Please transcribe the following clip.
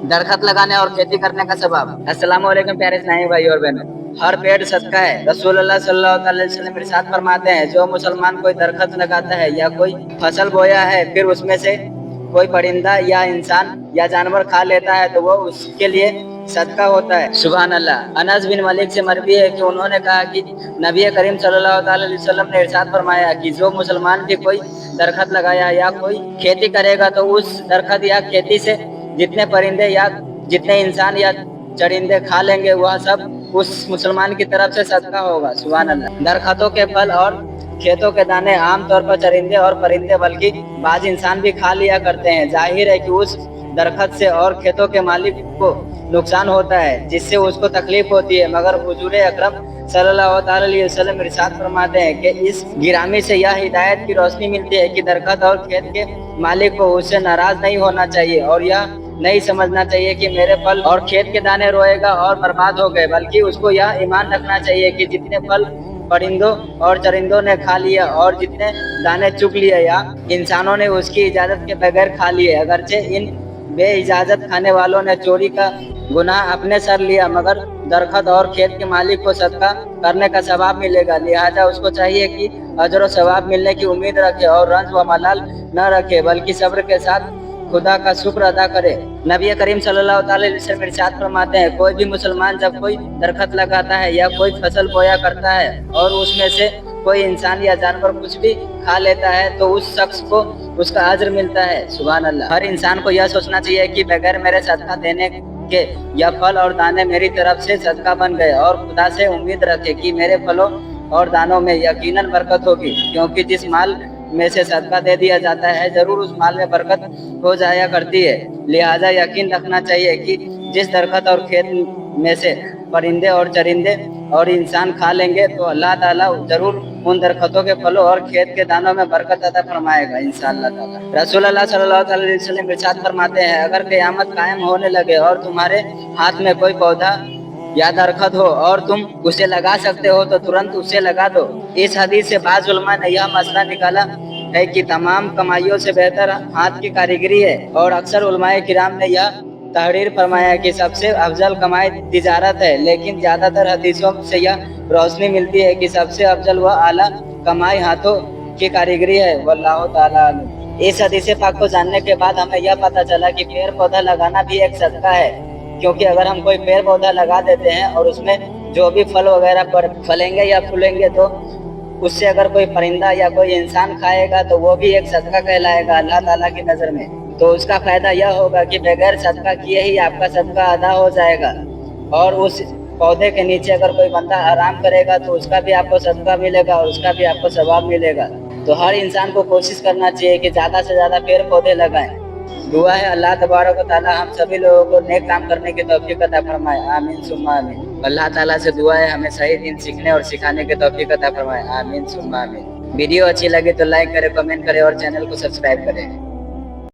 दरखत लगाने और खेती करने का सबब। अस्सलाम वालेकुम प्यारे इस्लामी भाई और बहनों, हर पेड़ सदका है। रसूलुल्लाह सल्लल्लाहु अलैहि वसल्लम इरशाद फरमाते हैं, जो मुसलमान कोई दरखत लगाता है या कोई फसल बोया है, फिर उसमें से कोई परिंदा या इंसान या जानवर खा लेता है तो वो उसके लिए सदका होता है। सुभान अल्लाह। अनस बिन मलिक से मरवी है कि उन्होंने कहा कि नबी करीम सल्लल्लाहु अलैहि वसल्लम ने इरशाद फरमाया कि जो मुसलमान भी कोई दरखत लगाया या कोई खेती करेगा तो उस दरखत या खेती से जितने परिंदे या जितने इंसान या चरिंदे खा लेंगे वह सब उस मुसलमान की तरफ से सदका होगा। सुभान अल्लाह। दरख्तों के फल और खेतों के दाने आमतौर पर चरिंदे और परिंदे बल्कि बाज इंसान भी खा लिया करते हैं। जाहिर है कि उस दरख्त से और खेतों के मालिक को नुकसान होता है जिससे उसको तकलीफ होती है, मगर हुजूर अकरम सल्लल्लाहु अलैहि वसल्लम इरशाद फरमाते हैं कि इस गिरामी से यह हिदायत की रोशनी मिलती है कि दरख्त और खेत के मालिक को उससे नाराज नहीं होना चाहिए और यह नहीं समझना चाहिए कि मेरे फल और खेत के दाने रोएगा और बर्बाद हो गए, बल्कि उसको यह ईमान रखना चाहिए कि जितने फल परिंदों और चरिंदों ने खा लिया और जितने दाने चुग लिए या इंसानों ने उसकी इजाजत के बगैर खा लिए, अगरचे इन बे इजाजत खाने वालों ने चोरी का गुनाह अपने सर लिया, मगर दरखत और खेत के मालिक को सदका करने का सवाब मिलेगा। लिहाजा उसको चाहिए कि अजर और सवाब मिलने की उम्मीद रखे और रंज व मलाल न रखे, बल्कि सब्र के साथ खुदा का शुक्र अदा करे। नबी करीम सल्लल्लाहु अलैहि वसल्लम इरशाद फरमाते हैं, कोई भी मुसलमान जब कोई दरखत लगाता है या कोई फसल बोया करता है और उसमें से कोई इंसान या जानवर कुछ भी खा लेता है तो उस शख्स को उसका अज्र मिलता है। सुभान अल्लाह। हर इंसान को यह सोचना चाहिए कि बगैर मेरे सदका देने के यह फल और दाने मेरी तरफ से सदका बन गए और खुदा से उम्मीद रखे कि मेरे फलों और दानों में यकीनन बरकत होगी, क्योंकि जिस माल में से सदका दे दिया जाता है जरूर उस माल में बरकत हो जाया करती है। लिहाजा यकीन रखना चाहिए कि जिस दरखत और खेत में से परिंदे और चरिंदे और इंसान खा लेंगे तो अल्लाह ताला जरूर उन दरख्तों के फलों और खेत के दानों में बरकत अता फरमाएगा इंशाअल्लाह ताला। रसूलुल्लाह सल्लल्लाहु अलैहि वसल्लम इरशाद फरमाते हैं, अगर क़यामत कायम होने लगे और तुम्हारे हाथ में कोई पौधा या दरखत हो और तुम उसे लगा सकते हो तो तुरंत उसे लगा दो। इस हदीस से बाज़ उलमा ने यह मसला निकाला है कि तमाम कमाइयों से बेहतर हाथ की कारीगरी है, और अक्सर उलमाए किराम ने यह तहरीर फरमाया कि सबसे अफजल कमाई तिजारत है, लेकिन ज़्यादातर हदीसों से यह रोशनी मिलती है कि सबसे अफजल व आला कमाई हाथों की कारीगरी है। वल्लाहु ताला आलम। इस हदीस पाक को जानने के बाद हमें यह पता चला कि पेड़ पौधा लगाना भी एक सदका है, क्योंकि अगर हम कोई पेड़ पौधा लगा देते हैं और उसमें जो भी फल वगैरह पर फलेंगे या फूलेंगे तो उससे अगर कोई परिंदा या कोई इंसान खाएगा तो वो भी एक सदका कहलाएगा अल्लाह ताला की नज़र में। तो उसका फ़ायदा यह होगा कि बगैर सदका किए ही आपका सदका अदा हो जाएगा, और उस पौधे के नीचे अगर कोई बंदा आराम करेगा तो उसका भी आपको सदका मिलेगा और उसका भी आपको सवाब मिलेगा। तो हर इंसान को कोशिश करना चाहिए कि ज़्यादा से ज़्यादा पेड़ पौधे लगाएं। दुआ है अल्लाह तबारक व तआला हम सभी लोगों को नेक काम करने की तौफीक अता फरमाए। आमीन सुम्मा आमीन। अल्लाह ताला से दुआ है हमें सही दिन सीखने और सिखाने की तौफीक अता फरमाए। आमीन सुम्मा आमीन। वीडियो अच्छी लगे तो लाइक करें, कमेंट करें और चैनल को सब्सक्राइब करें।